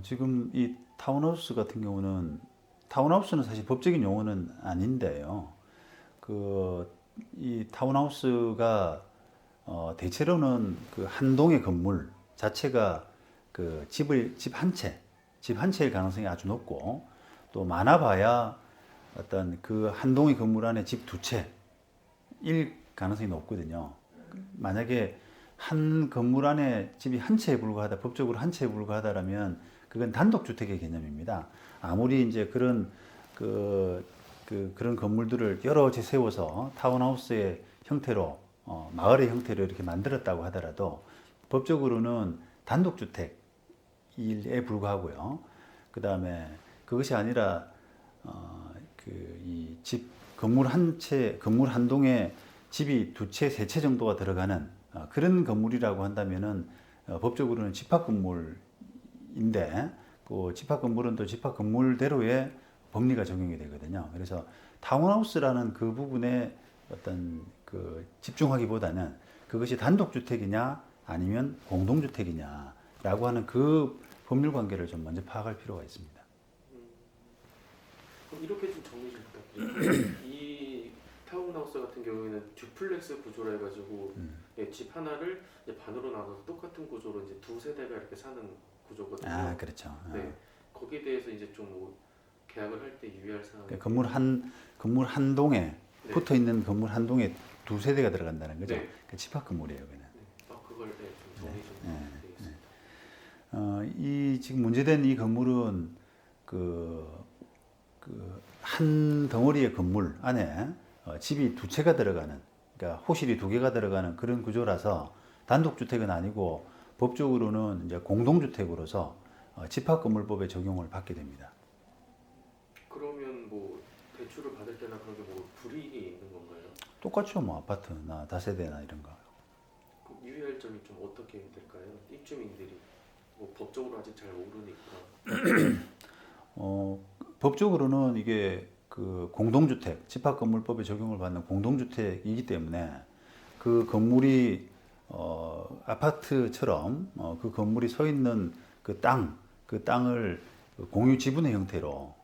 지금 이 타운하우스 같은 경우는 타운하우스는 사실 법적인 용어는 아닌데요. 이 타운하우스가 대체로는 그 한 동의 건물 자체가 그 집 한 채일 가능성이 아주 높고 또 많아봐야 어떤 그 한 동의 건물 안에 집 두 채일 가능성이 높거든요. 만약에 한 건물 안에 집이 한 채에 불과하다, 법적으로 한 채에 불과하다라면 그건 단독주택의 개념입니다. 아무리 이제 그런 건물들을 여러 채 세워서 타운하우스의 형태로, 마을의 형태로 이렇게 만들었다고 하더라도 법적으로는 단독주택에 불과하고요. 그 다음에 그것이 아니라, 이 건물 건물 한 동에 집이 두 채, 세 채 정도가 들어가는 그런 건물이라고 한다면은 법적으로는 집합 건물인데 그 집합 건물은 또 집합 건물대로의 법리가 적용이 되거든요. 그래서 타운하우스라는 그 부분에 어떤 집중하기보다는 그것이 단독주택이냐 아니면 공동주택이냐라고 하는 그 법률 관계를 좀 먼저 파악할 필요가 있습니다. 그럼 이렇게 좀 정리 좀 부탁드립니다. 이 타운하우스 같은 경우에는 듀플렉스 구조라 해가지고 예, 집 하나를 이제 반으로 나눠서 똑같은 구조로 이제 두 세대가 이렇게 사는 구조거든요. 아, 그렇죠. 네, 거기에 대해서 이제 좀뭐 계약을 할 때 유의할 사항. 그러니까 건물 한 동에 네. 붙어 있는 건물 한 동에 두 세대가 들어간다는 거죠. 네. 그 집합 건물이에요, 그는. 네. 그걸 네, 좀 정리 좀 네. 부탁드리겠습니다. 이 지금 문제된 이 건물은 한 덩어리의 건물 안에 집이 두 채가 들어가는, 그러니까 호실이 두 개가 들어가는 그런 구조라서 단독주택은 아니고 법적으로는 이제 공동주택으로서 집합건물법의 적용을 받게 됩니다. 그러면 뭐 대출을 받을 때나 그런 게 뭐 불이익이 있는 건가요? 똑같죠, 뭐 아파트나 다세대나 이런 거. 그 유의할 점이 좀 어떻게 될까요? 입주민들이 뭐 법적으로 아직 잘 모르니까. 법적으로는 이게 그 공동주택, 집합건물법에 적용을 받는 공동주택이기 때문에 그 건물이 아파트처럼 그 건물이 서 있는 그 땅을 공유 지분의 형태로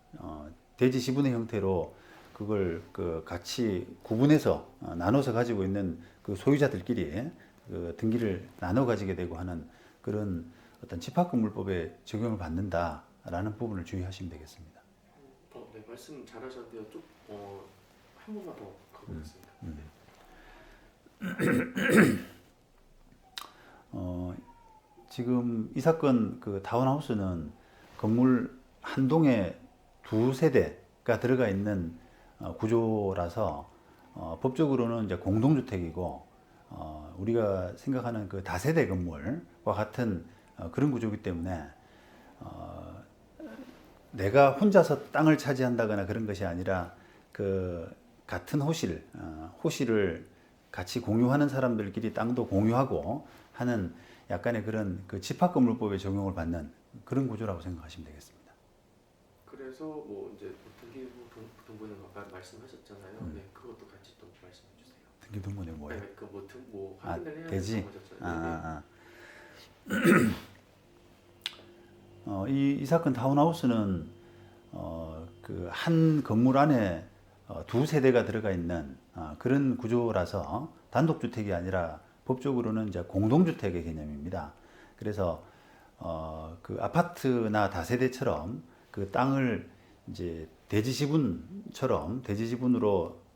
대지 지분의 형태로 그걸 같이 구분해서 나눠서 가지고 있는 그 소유자들끼리 그 등기를 나눠 가지게 되고 하는 그런 어떤 집합건물법에 적용을 받는다라는 부분을 주의하시면 되겠습니다. 네, 말씀 잘하셨는데요. 좀 한 번만 더 가보겠습니다. 지금 이 사건 그 타운하우스는 건물 한 동에 두 세대가 들어가 있는 구조라서 법적으로는 이제 공동주택이고 우리가 생각하는 그 다세대 건물과 같은 그런 구조이기 때문에 내가 혼자서 땅을 차지한다거나 그런 것이 아니라 그 같은 호실을 같이 공유하는 사람들끼리 땅도 공유하고 하는 약간의 그런 그 집합건물법에 적용을 받는 그런 구조라고 생각하시면 되겠습니다. 그래서 뭐 이제 등기부등본을 말씀하셨잖아요. 네, 그것도 같이 또 말씀해 주세요. 등기부등본이 뭐예요? 네, 그뭐 확인을 해야 대지? 된다고 하셨잖아요. 이 사건 타운하우스는 그 한 건물 안에 두 세대가 들어가 있는 그런 구조라서 단독주택이 아니라 법적으로는 이제 공동주택의 개념입니다. 그래서 그 아파트나 다세대처럼 그 땅을 이제 대지 지분으로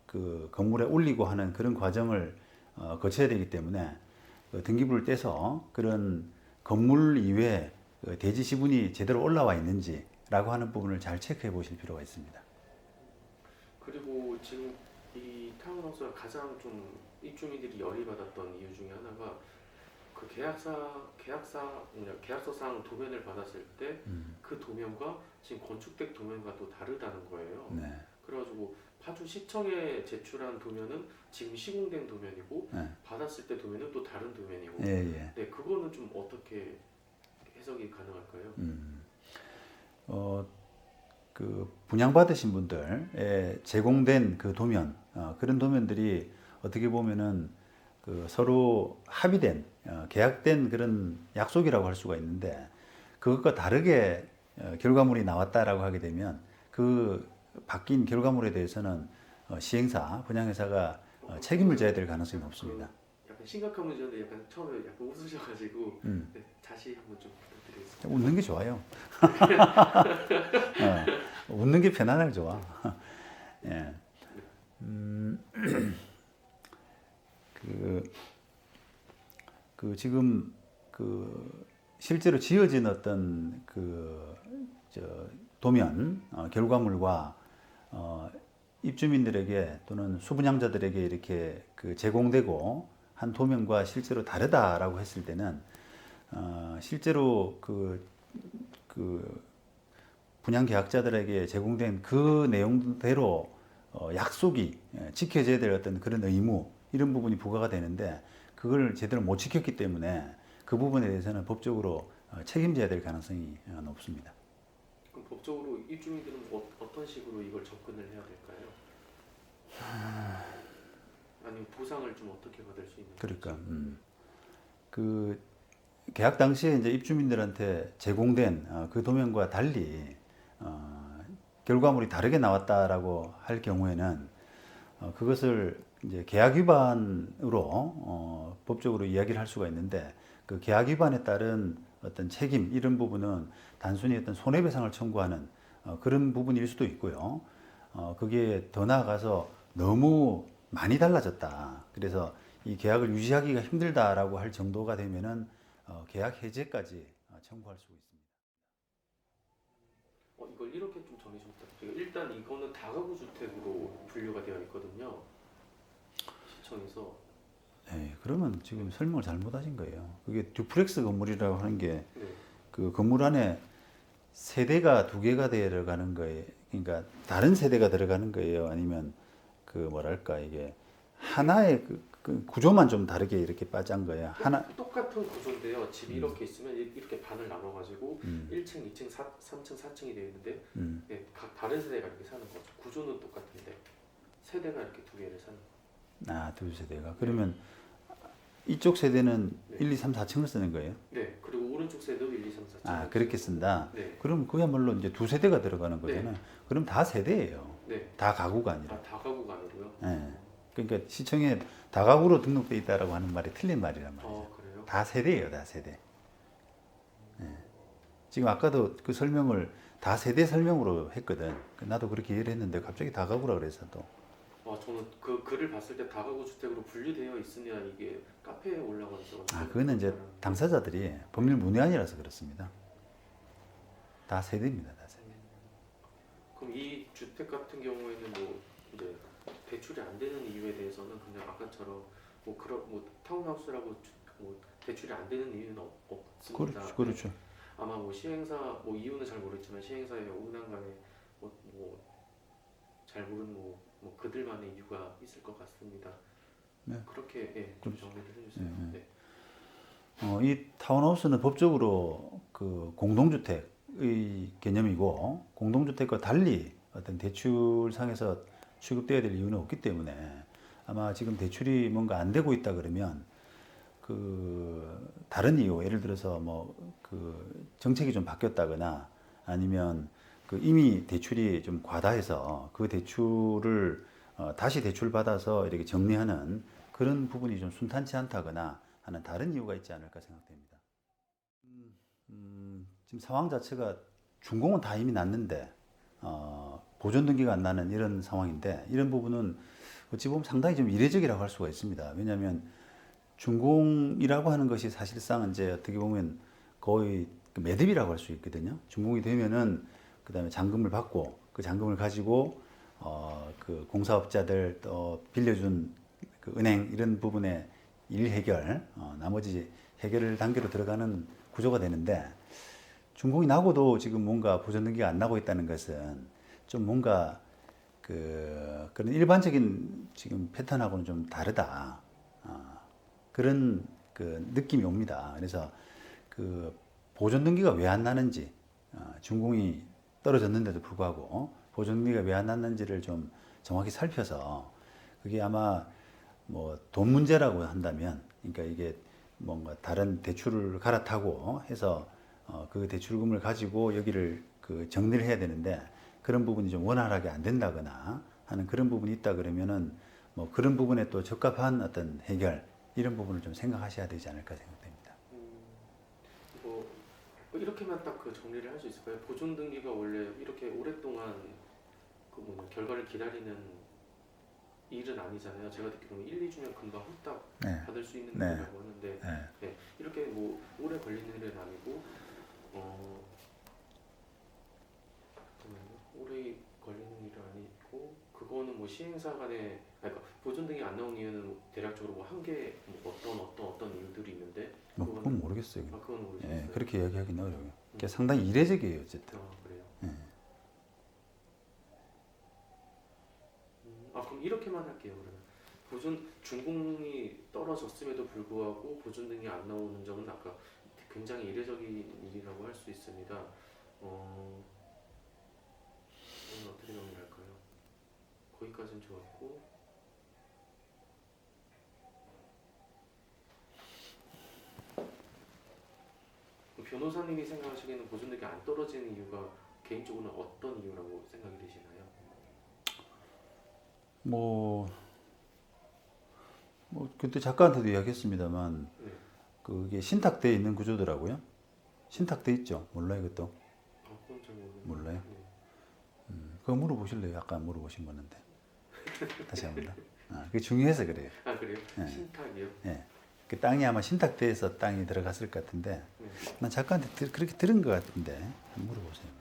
그 건물에 올리고 하는 그런 과정을 거쳐야 되기 때문에 그 등기부를 떼서 그런 건물 이외에 그 대지 지분이 제대로 올라와 있는지라고 하는 부분을 잘 체크해 보실 필요가 있습니다. 그리고 지금 이 타운하우스가 가장 좀 입주민들이 열이 받았던 이유 중에 하나가 그 계약서상 도면을 받았을 때 그 도면과 지금 건축된 도면과 또 다르다는 거예요. 네. 그래가지고 파주 시청에 제출한 도면은 지금 시공된 도면이고 네. 받았을 때 도면은 또 다른 도면이고. 예. 네, 그거는 좀 어떻게 해석이 가능할까요? 그 분양받으신 분들에 제공된 그 도면, 그런 도면들이 어떻게 보면은 그 서로 합의된, 계약된 그런 약속이라고 할 수가 있는데 그것과 다르게 결과물이 나왔다라고 하게 되면 그 바뀐 결과물에 대해서는 시행사, 분양회사가 책임을 져야 될 가능성이 높습니다. 약간 심각한 문제인데 약간 처음에 약간 웃으셔가지고 네, 다시 한번 좀 부탁드리겠습니다. 웃는 게 좋아요. 웃는 게 편안하게 좋아. 예. 지금 실제로 지어진 어떤 도면 결과물과 입주민들에게 또는 수분양자들에게 이렇게 제공되고 한 도면과 실제로 다르다라고 했을 때는 실제로 분양 계약자들에게 제공된 그 내용대로 약속이 지켜져야 될 어떤 그런 의무 이런 부분이 부과가 되는데 그걸 제대로 못 지켰기 때문에 그 부분에 대해서는 법적으로 책임져야 될 가능성이 높습니다. 그럼 법적으로 입주민들은 어떤 식으로 이걸 접근을 해야 될까요? 아니면 보상을 좀 어떻게 받을 수 있는 그러니까 그 계약 당시에 이제 입주민들한테 제공된 그 도면과 달리 결과물이 다르게 나왔다라고 할 경우에는 그것을 이제 계약 위반으로 법적으로 이야기를 할 수가 있는데 그 계약 위반에 따른 어떤 책임 이런 부분은 단순히 어떤 손해배상을 청구하는 그런 부분일 수도 있고요. 그게 더 나아가서 너무 많이 달라졌다. 그래서 이 계약을 유지하기가 힘들다라고 할 정도가 되면은 계약 해지까지 청구할 수 있습니다. 이걸 이렇게 좀 정리 좀 부탁드려요. 일단 이거는 다가구 주택으로 분류가 되어 있거든요. 시청에서. 네, 그러면 지금 설명을 잘못하신 거예요. 그게 듀플렉스 건물이라고 하는 게 네. 그 건물 안에 세대가 두 개가 들어가는 거예요. 그러니까 다른 세대가 들어가는 거예요. 아니면 이게 하나의 그 구조만 좀 다르게 이렇게 빠진 거예요. 하나 똑같은 구조인데요. 집이 이렇게 있으면 이렇게 반을 나눠가지고 1층, 2층, 3층, 4층이 되어 있는데 네, 각 다른 세대가 이렇게 사는 거죠. 구조는 똑같은데 세대가 이렇게 두 개를 사는 거예요. 두 세대가. 그러면 이쪽 세대는 네. 1, 2, 3, 4층을 쓰는 거예요? 네. 그리고 오른쪽 세대도 1, 2, 3, 4층. 그렇게 쓴다. 네. 그럼 그야말로 이제 두 세대가 들어가는 거잖아요. 네. 그럼 다 세대예요. 네. 다 가구가 아니라. 다가구가 아니고요. 네. 그러니까 시청에 다가구로 등록돼 있다라고 하는 말이 틀린 말이란 말이죠. 그래요? 다 세대예요, 다 세대. 네. 지금 아까도 그 설명을 다 세대 설명으로 했거든. 나도 그렇게 이해를 했는데 갑자기 다가구라 그래서 또. 저는 그 글을 봤을 때 다가구 주택으로 분류되어 있으냐 이게 카페에 올라가 있어가지고. 그거는 이제 당사자들이 법률 문외한이라서 그렇습니다. 다 세대입니다, 다 세대. 그럼 이 주택 같은 경우에는 뭐 이제 대출이 안 되는 이유에 대해서는 그냥 아까처럼 뭐 타운하우스라고 뭐 대출이 안 되는 이유는 없습니다. 그렇죠. 아마 뭐 시행사 뭐 이유는 잘 모르겠지만 시행사의 운항간에 잘 모르는 뭐 그들만의 이유가 있을 것 같습니다. 네. 그렇게 좀 정리를 해주세요. 네. 이 타운하우스는 법적으로 그 공동주택의 개념이고 공동주택과 달리 어떤 대출상에서 취급돼야 될 이유는 없기 때문에 아마 지금 대출이 뭔가 안 되고 있다 그러면 그 다른 이유 예를 들어서 그 정책이 좀 바뀌었다거나 아니면 그 이미 대출이 좀 과다해서 그 대출을 다시 대출 받아서 이렇게 정리하는 그런 부분이 좀 순탄치 않다거나 하는 다른 이유가 있지 않을까 생각됩니다. 지금 상황 자체가 준공은 다 이미 났는데 보존 등기가 안 나는 이런 상황인데 이런 부분은 어찌 보면 상당히 좀 이례적이라고 할 수가 있습니다. 왜냐하면 준공이라고 하는 것이 사실상 이제 어떻게 보면 거의 매듭이라고 할 수 있거든요. 준공이 되면은 그 다음에 잔금을 받고 그 잔금을 가지고 그 공사업자들 또 빌려준 그 은행 이런 부분의 일 해결, 나머지 해결 단계로 들어가는 구조가 되는데 준공이 나고도 지금 뭔가 보존 등기가 안 나고 있다는 것은 좀 뭔가 그런 일반적인 지금 패턴하고는 좀 다르다. 그런 그 느낌이 옵니다. 그래서 그 보존 등기가 왜 안 나는지, 준공이 떨어졌는데도 불구하고 보존 등기가 왜 안 났는지를 좀 정확히 살펴서 그게 아마 뭐 돈 문제라고 한다면, 그러니까 이게 뭔가 다른 대출을 갈아타고 해서 그 대출금을 가지고 여기를 그 정리를 해야 되는데 그런 부분이 좀 원활하게 안 된다거나 하는 그런 부분이 있다 그러면은 뭐 그런 부분에 또 적합한 어떤 해결 이런 부분을 좀 생각하셔야 되지 않을까 생각됩니다. 뭐 이렇게만 딱 그 정리를 할 수 있을까요? 보존 등기가 원래 이렇게 오랫동안 그 뭐냐 결과를 기다리는 일은 아니잖아요. 제가 듣기로는 1, 2주면 금방 후딱 네. 받을 수 있는 네. 일이라고 하는데 네. 네, 이렇게 뭐 오래 걸리는 일은 아니고 잠깐만요. 오래 걸리는 일은 아니고 그거는 뭐 시행사 간에 그러니까 보존 등이 안 나온 이유는 대략적으로 뭐 한계 뭐 어떤 일들이 있는데 뭐 그건 모르겠어요. 그건 모르겠어요. 예, 그렇게 이야기하기는 어려워요. 그게 상당히 이례적이에요, 어쨌든. 그래요. 예. 그럼 이렇게만 할게요. 그러면 보존 준공이 떨어졌음에도 불구하고 보존 등이 안 나오는 점은 아까 굉장히 이례적인 일이라고 할 수 있습니다. 이건 어떻게 정리할까요? 거기까지는 좋았고 변호사님이 생각하시기에는 보존 등이 안 떨어지는 이유가 개인적으로는 어떤 이유라고 생각이 되시나요? 뭐 그때 작가한테도 이야기했습니다만 네. 그게 신탁돼 있는 구조더라고요. 신탁돼 있죠. 몰라요, 그것도. 그건 잘 모르겠네요. 몰라요? 네. 그거 물어보실래요? 아까 물어보신 거는데. 다시 한번. 그게 중요해서 그래요. 그래요? 네. 신탁이요? 예. 그 땅이 아마 신탁돼서 땅이 들어갔을 것 같은데 네. 난 작가한테 그렇게 들은 것 같은데 한번 물어보세요.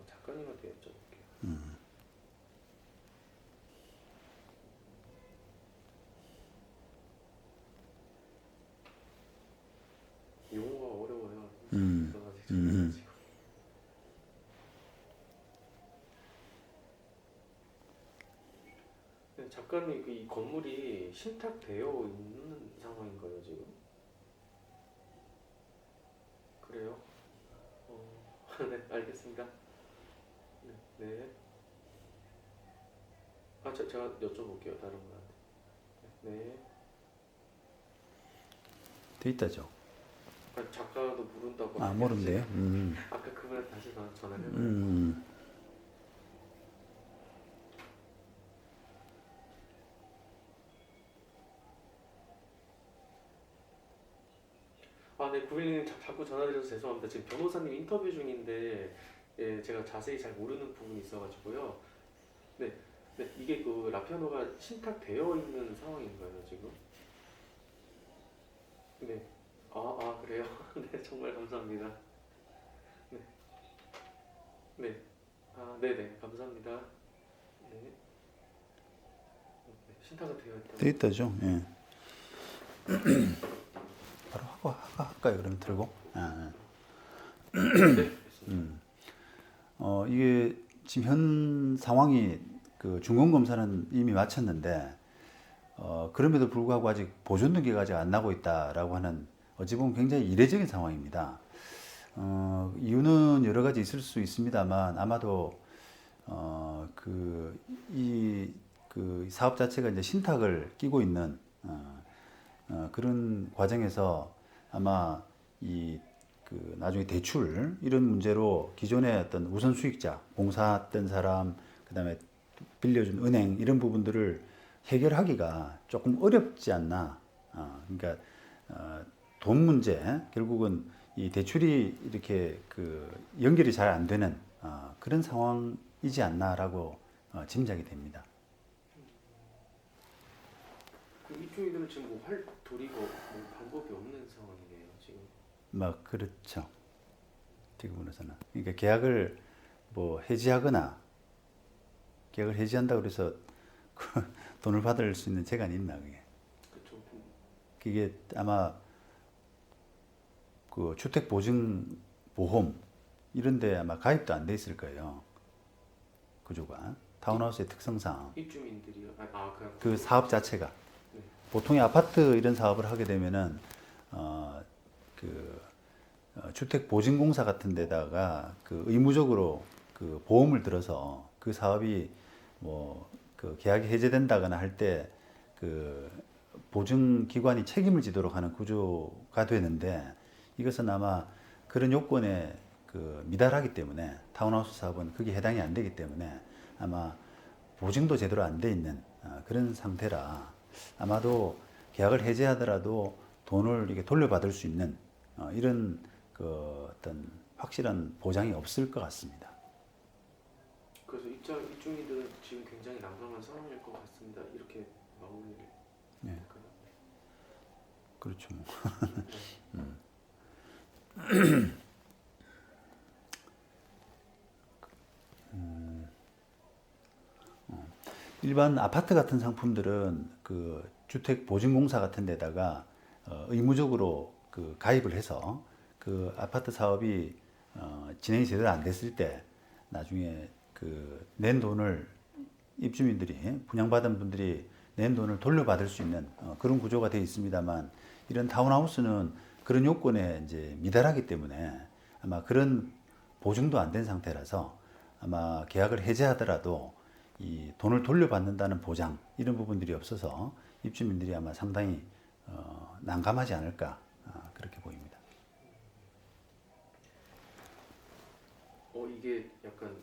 작가님한테 여쭤볼게요. 용어가 어려워요. 저는 아직 잘 모르지고. 네, 작가님 이 건물이 신탁되어 있는 상황인가요 지금? 그래요? 네, 알겠습니다. 네. 네. 제가 여쭤볼게요 다른 분한테. 네. 돼 있다죠. 작가도 모른다고. 모른대요. 아까 그분한테 다시 전화를 해봐요. 네, 구일님 자꾸 전화드려서 죄송합니다. 지금 변호사님 인터뷰 중인데 예, 제가 자세히 잘 모르는 부분이 있어가지고요. 네, 네, 이게 그 라피아노가 신탁되어 있는 상황인가요 지금? 네, 그래요. 네, 정말 감사합니다. 네, 네, 네네, 감사합니다. 네, 신탁은 되어 있다. 돼 있다죠. 예. 바로 할까요? 그러면 들고. 네, 이게 지금 현 상황이 그 준공검사는 이미 마쳤는데 그럼에도 불구하고 아직 보존 등기가 아직 안 나고 있다라고 하는 어찌 보면 굉장히 이례적인 상황입니다. 이유는 여러 가지 있을 수 있습니다만 아마도 그 사업 자체가 이제 신탁을 끼고 있는 그런 과정에서 아마 그 나중에 대출 이런 문제로 기존의 어떤 우선 수익자, 봉사했던 사람, 그다음에 빌려준 은행 이런 부분들을 해결하기가 조금 어렵지 않나. 그러니까 돈 문제 결국은 이 대출이 이렇게 그 연결이 잘 안 되는 그런 상황이지 않나라고 짐작이 됩니다. 이쪽이들은 지금 뭐 할 도리가 방법이 없는 상황이네요 지금. 그렇죠. 지금으로서는. 그러니까 계약을 뭐 해지하거나 계약을 해지한다고 해서 돈을 받을 수 있는 재간이 있나 그게. 그렇죠. 그게 아마 그 주택보증보험 이런데 아마 가입도 안 돼 있을 거예요. 구조가 타운하우스의 특성상 입주민들이요. 그 사업 자체가 네. 보통의 아파트 이런 사업을 하게 되면은 주택보증공사 같은 데다가 그 의무적으로 그 보험을 들어서 그 사업이 뭐 그 계약이 해제된다거나 할 때 그 보증기관이 책임을 지도록 하는 구조가 되는데 이것은 아마 그런 요건에 미달하기 때문에 타운하우스 사업은 그게 해당이 안 되기 때문에 아마 보증도 제대로 안 돼 있는 그런 상태라 아마도 계약을 해지하더라도 돈을 이게 돌려받을 수 있는 이런 어떤 확실한 보장이 없을 것 같습니다. 그래서 입주민들은 지금 굉장히 난감한 상황일 것 같습니다. 이렇게 마무리를 네. 할까요? 그렇죠. 일반 아파트 같은 상품들은 그 주택 보증공사 같은 데다가 의무적으로 가입을 해서 그 아파트 사업이 진행이 제대로 안 됐을 때 나중에 낸 돈을 입주민들이 분양받은 분들이 낸 돈을 돌려받을 수 있는 그런 구조가 되어 있습니다만 이런 타운하우스는 그런 요건에 이제 미달하기 때문에 아마 그런 보증도 안 된 상태라서 아마 계약을 해지하더라도 이 돈을 돌려받는다는 보장 이런 부분들이 없어서 입주민들이 아마 상당히 난감하지 않을까 그렇게 보입니다. 이게 약간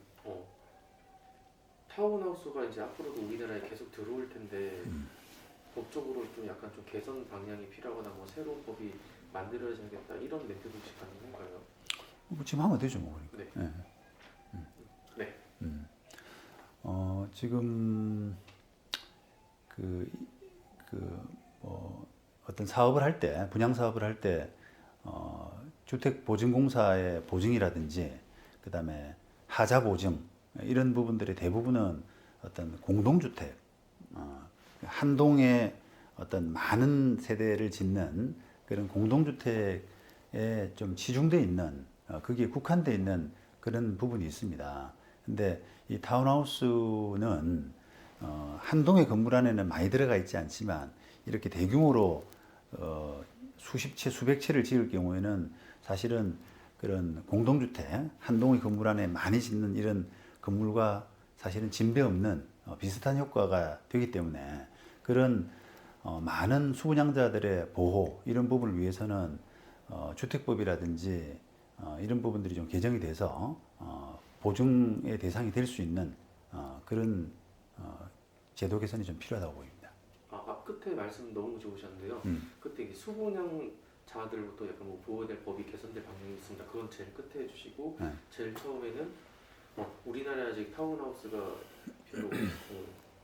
타운하우스가 이제 앞으로도 우리나라에 계속 들어올 텐데 법적으로 좀 약간 좀 개선 방향이 필요하거나 뭐 새로운 법이 만들어져야겠다 이런 멘트도 혹시 가능한가요? 뭐 지금 하면 되죠, 뭐. 그러니까. 네. 네. 네. 지금 뭐 어떤 사업을 할 때, 분양 사업을 할 때, 주택보증공사의 보증이라든지, 그 다음에 하자 보증, 이런 부분들의 대부분은 어떤 공동주택, 한 동에 어떤 많은 세대를 짓는 그런 공동주택에 좀 치중되어 있는, 거기에 국한되어 있는 그런 부분이 있습니다. 근데 이 타운하우스는 한 동의 건물 안에는 많이 들어가 있지 않지만 이렇게 대규모로 수십 채, 수백 채를 지을 경우에는 사실은 그런 공동주택, 한 동의 건물 안에 많이 짓는 이런 건물과 사실은 진배 없는 비슷한 효과가 되기 때문에 그런 많은 수분양자들의 보호 이런 부분을 위해서는 주택법이라든지 이런 부분들이 좀 개정이 돼서 보증의 대상이 될 수 있는 그런 제도 개선이 좀 필요하다고 보입니다. 앞 끝에 말씀 너무 좋으셨는데요. 그때 이게 수분양자들부터 약간 뭐 보호될 법이 개선될 방향이 있습니다. 그건 제일 끝에 해주시고 네. 제일 처음에는 우리나라에 아직 타운하우스가 별로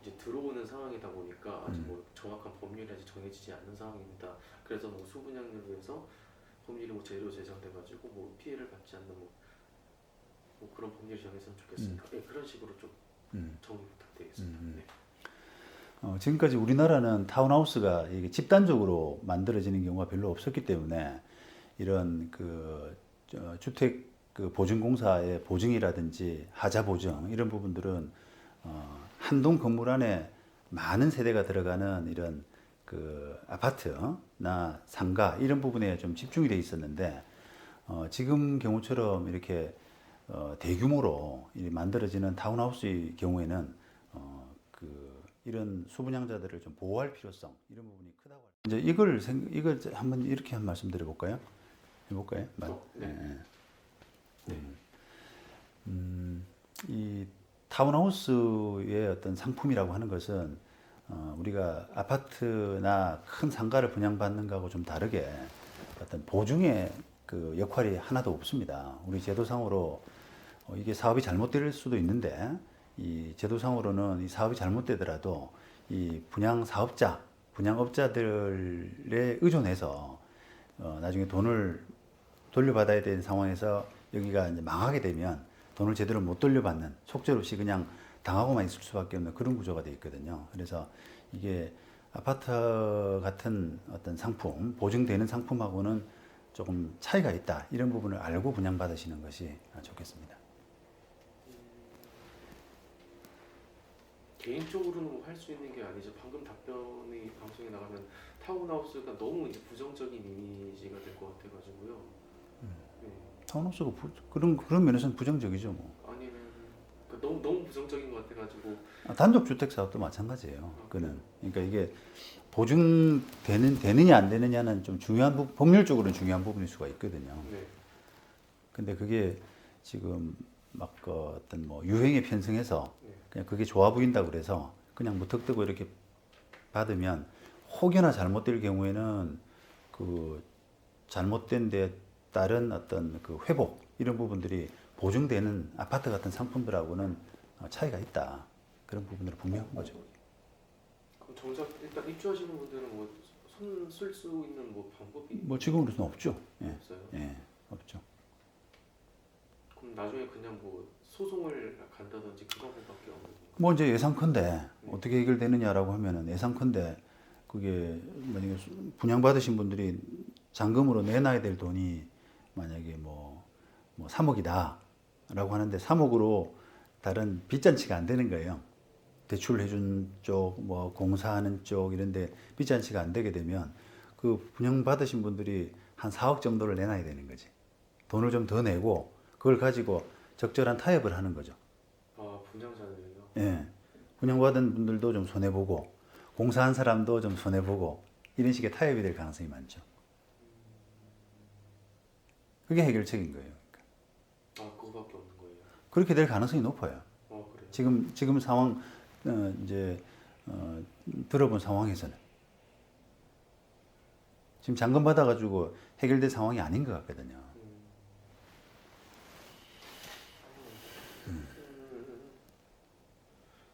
이제 들어오는 상황이다 보니까 아직 뭐 정확한 법률이 아직 정해지지 않는 상황입니다. 그래서 뭐 수분양을 위해서 법률이 뭐 제대로 제정돼가지고 뭐 피해를 받지 않는 뭐 그런 법률이 정했으면 좋겠습니다. 네, 그런 식으로 좀 정리 부탁드리겠습니다. 네. 지금까지 우리나라는 타운하우스가 이게 집단적으로 만들어지는 경우가 별로 없었기 때문에 이런 주택 보증공사의 보증이라든지 하자 보증 이런 부분들은 한동 건물 안에 많은 세대가 들어가는 이런 아파트나 상가 이런 부분에 좀 집중이 돼 있었는데 지금 경우처럼 이렇게 대규모로 만들어지는 타운하우스의 경우에는 이런 수분양자들을 좀 보호할 필요성 이런 부분이 크다고. 이제 이걸 한번 이렇게 한 말씀 드려볼까요? 해볼까요? 네. 이 타운하우스의 어떤 상품이라고 하는 것은 우리가 아파트나 큰 상가를 분양받는 거하고 좀 다르게 어떤 보증의 역할이 하나도 없습니다. 우리 제도상으로 이게 사업이 잘못될 수도 있는데 이 제도상으로는 이 사업이 잘못되더라도 이 분양업자들에 의존해서 나중에 돈을 돌려받아야 되는 상황에서 여기가 이제 망하게 되면 돈을 제대로 못 돌려받는 속절없이 그냥 당하고만 있을 수밖에 없는 그런 구조가 되어 있거든요. 그래서 이게 아파트 같은 어떤 상품, 보증되는 상품하고는 조금 차이가 있다. 이런 부분을 알고 분양받으시는 것이 좋겠습니다. 개인적으로는 할 수 있는 게 아니죠. 방금 답변이 방송에 나가면 타운하우스가 너무 이제 부정적인 이미지가 될 것 같아가지고요. 네. 타운하우스가 그런 면에서는 부정적이죠. 뭐. 아니면 너무 부정적인 것 같아가지고. 단독주택 사업도 마찬가지예요. 그는 그러니까 이게 보증되느냐 안 되느냐는 좀 중요한 법률적으로는 중요한 부분일 수가 있거든요. 네. 근데 그게 지금 막 그 어떤 뭐 유행에 편승해서 네. 그냥 그게 좋아 보인다 그래서 그냥 무턱대고 이렇게 받으면 혹여나 잘못될 경우에는 그 잘못된 데 따른 어떤 그 회복 이런 부분들이 보증되는 아파트 같은 상품들하고는 차이가 있다. 그런 부분으로 분명한 거죠. 그럼 정작 일단 입주하시는 분들은 뭐 손 쓸 수 있는 뭐 방법이 뭐 지금으로서는 없죠. 예, 없어요? 예, 없죠. 그럼 나중에 그냥 뭐 소송을 간다든지 그 방법밖에 없는 건가요? 뭐 이제 예상컨대 어떻게 해결되느냐라고 하면은 예상컨대 그게 만약에 분양받으신 분들이 잔금으로 내놔야 될 돈이 만약에 뭐 3억이다라고 하는데 3억으로 다른 빚잔치가 안 되는 거예요. 대출을 해준 쪽, 뭐 공사하는 쪽 이런데 빚잔치가 안 되게 되면 그 분양받으신 분들이 한 4억 정도를 내놔야 되는 거지. 돈을 좀 더 내고 그걸 가지고 적절한 타협을 하는 거죠. 아, 분양자들이요? 예. 분양받은 분들도 좀 손해보고 공사한 사람도 좀 손해보고 이런 식의 타협이 될 가능성이 많죠. 그게 해결책인 거예요. 아, 그거밖에 없는 거예요? 그렇게 될 가능성이 높아요. 그래요? 지금 상황 이제 들어본 상황에서는 지금 잔금 받아가지고 해결될 상황이 아닌 것 같거든요.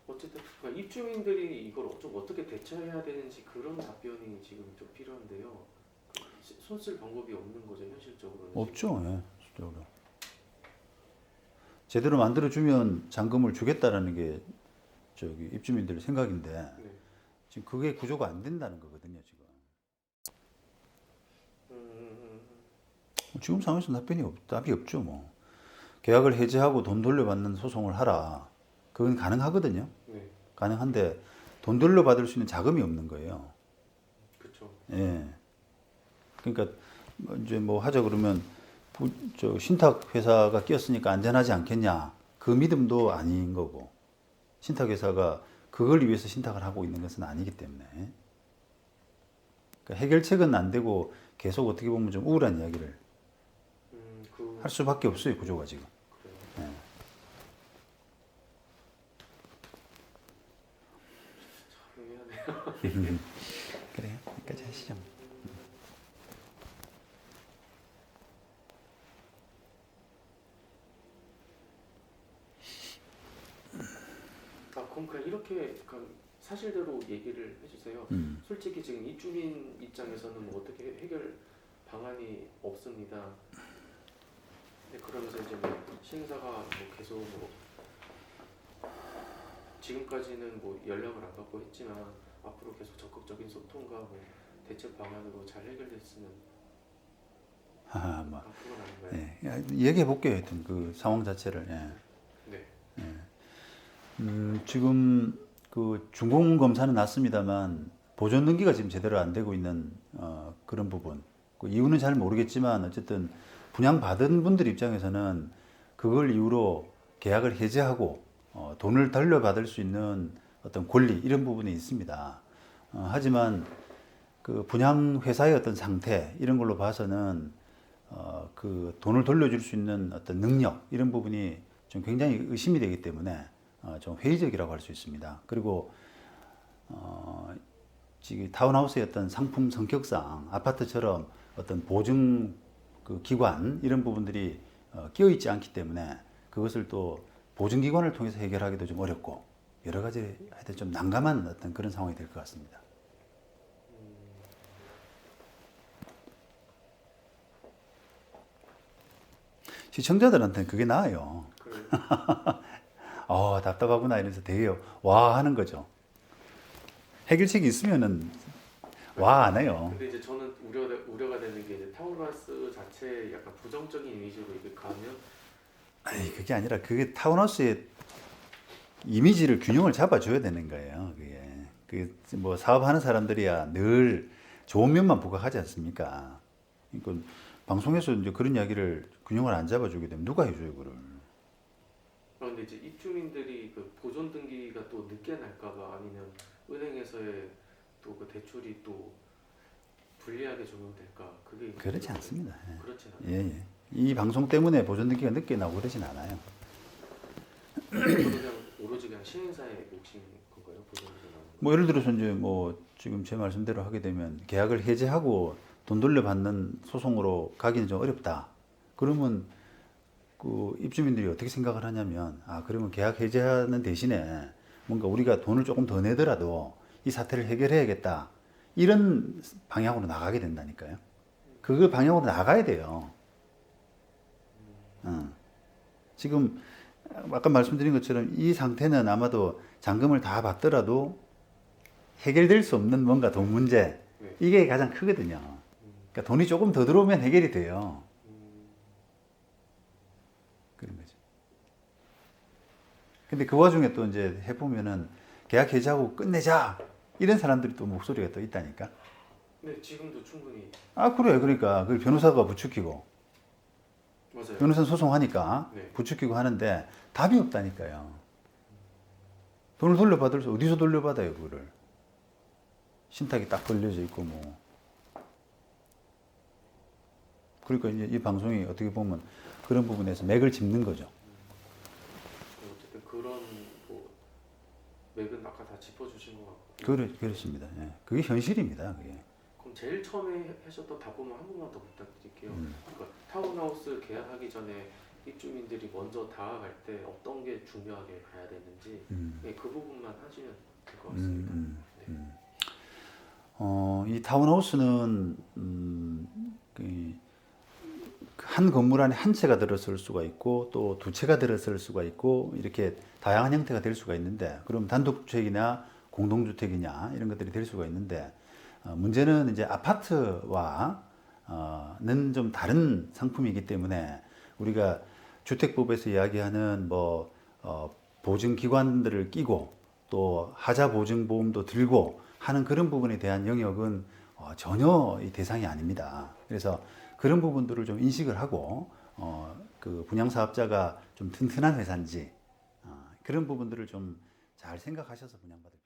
어쨌든 그러니까 입주민들이 이걸 좀 어떻게 대처해야 되는지 그런 답변이 지금 좀 필요한데요. 손 쓸 방법이 없는 거죠, 현실적으로는. 없죠. 예, 실적으로. 제대로 만들어주면 잔금을 주겠다라는 게 저기 입주민들 생각인데 네. 지금 그게 구조가 안 된다는 거거든요. 지금 상황에서 답이 없죠. 뭐 계약을 해지하고 돈 돌려받는 소송을 하라. 그건 가능하거든요. 네, 가능한데 돈 돌려받을 수 있는 자금이 없는 거예요. 그렇죠. 예. 그러니까 이제 뭐 하자 그러면 저 신탁 회사가 끼었으니까 안전하지 않겠냐 그 믿음도 아닌 거고 신탁 회사가 그걸 위해서 신탁을 하고 있는 것은 아니기 때문에 그러니까 해결책은 안 되고 계속 어떻게 보면 좀 우울한 이야기를 할 수밖에 없어요 구조가 지금. 그래요. 예. 참 애매하네요. 그래요. 여기까지 하시죠. 그럼 그냥 이렇게 사실대로 얘기를 해주세요. 솔직히 지금 입주민 입장에서는 뭐 어떻게 해결 방안이 없습니다. 근데 그러면서 이제 뭐 시행사가 뭐 계속 뭐 지금까지는 뭐 연락을 안 받고 했지만 앞으로 계속 적극적인 소통과 뭐 대책 방안으로 잘 해결됐으면 뭐, 그건 아닌가요? 예. 얘기해 볼게요. 하여튼 그 상황 자체를. 예. 네. 지금 그 준공 검사는 났습니다만 보존 등기가 지금 제대로 안 되고 있는 그런 부분. 그 이유는 잘 모르겠지만 어쨌든 분양 받은 분들 입장에서는 그걸 이유로 계약을 해지하고 돈을 돌려받을 수 있는 어떤 권리 이런 부분이 있습니다. 하지만 그 분양 회사의 어떤 상태 이런 걸로 봐서는 그 돈을 돌려줄 수 있는 어떤 능력 이런 부분이 좀 굉장히 의심이 되기 때문에 좀 회의적이라고 할 수 있습니다. 그리고 지금 타운하우스의 어떤 상품 성격상 아파트처럼 어떤 보증 그 기관 이런 부분들이 끼어 있지 않기 때문에 그것을 또 보증기관을 통해서 해결하기도 좀 어렵고 여러 가지 하여튼 좀 난감한 어떤 그런 상황이 될 것 같습니다. 시청자들한테는 그게 나아요. 그래요. 답답하구나 이러면서 되게 와 하는 거죠. 해결책이 있으면은 와 안 해요. 근데 이제 저는 우려가 되는 게 이제 타운하우스 자체에 약간 부정적인 이미지로 이렇게 가면 아니 그게 아니라 그게 타운하우스의 이미지를 균형을 잡아줘야 되는 거예요. 그게 그 뭐 사업하는 사람들이야 늘 좋은 면만 부각하지 않습니까? 그러니까 방송에서 이제 그런 이야기를 균형을 안 잡아주게 되면 누가 해줘요 그걸? 그런데 이제 입주민들이 그 보존 등기가 또 늦게 날까봐 아니면 은행에서의 또 그 대출이 또 불리하게 적용될까 그게 그렇지 않습니다. 예. 그렇진 않아요. 예, 예. 이 방송 때문에 보존 등기가 늦게 나오고 그러진 않아요. 그냥 오로지 그냥 시행사의 몫인 건가요? 보존 등기가 나오는 거. 뭐 예를 들어서 이제 뭐 지금 제 말씀대로 하게 되면 계약을 해지하고 돈 돌려받는 소송으로 가기는 좀 어렵다. 그러면 그 입주민들이 어떻게 생각을 하냐면 아 그러면 계약 해지하는 대신에 뭔가 우리가 돈을 조금 더 내더라도 이 사태를 해결해야겠다. 이런 방향으로 나가게 된다니까요. 그 방향으로 나가야 돼요. 지금 아까 말씀드린 것처럼 이 상태는 아마도 잔금을 다 받더라도 해결될 수 없는 뭔가 돈 문제 네. 이게 가장 크거든요. 그러니까 돈이 조금 더 들어오면 해결이 돼요. 그런 거죠. 근데 그 와중에 또 이제 해보면은 계약 해지하고 끝내자 이런 사람들이 또 목소리가 또 있다니까. 네, 지금도 충분히 아 그래 그러니까 그 변호사가 부추기고 맞아요. 변호사 소송하니까 네. 부추기고 하는데 답이 없다니까요. 돈을 돌려받을 수 어디서 돌려받아요 그거를. 신탁이 딱 걸려져 있고 뭐. 그러니까 이제 이 방송이 어떻게 보면 그런 부분에서 맥을 짚는 거죠. 어쨌든 그런 뭐 맥은 아까 다 짚어주신 것 같고. 그렇습니다. 예. 그게 현실입니다. 그게. 그럼 제일 처음에 하셨던 답변을 한 번만 더 부탁드릴게요. 그러니까 타운하우스 계약하기 전에 입주민들이 먼저 다가갈 때 어떤 게 중요하게 봐야 되는지 네, 그 부분만 하시면 될 것 같습니다. 네. 이 타운하우스는 한 건물 안에 한 채가 들어설 수가 있고 또 두 채가 들어설 수가 있고 이렇게 다양한 형태가 될 수가 있는데 그럼 단독주택이나 공동주택이냐 이런 것들이 될 수가 있는데 문제는 이제 아파트와는 좀 다른 상품이기 때문에 우리가 주택법에서 이야기하는 뭐 보증기관들을 끼고 또 하자보증보험도 들고 하는 그런 부분에 대한 영역은 전혀 이 대상이 아닙니다. 그래서 그런 부분들을 좀 인식을 하고 그 분양사업자가 좀 튼튼한 회사인지 그런 부분들을 좀 잘 생각하셔서 분양받을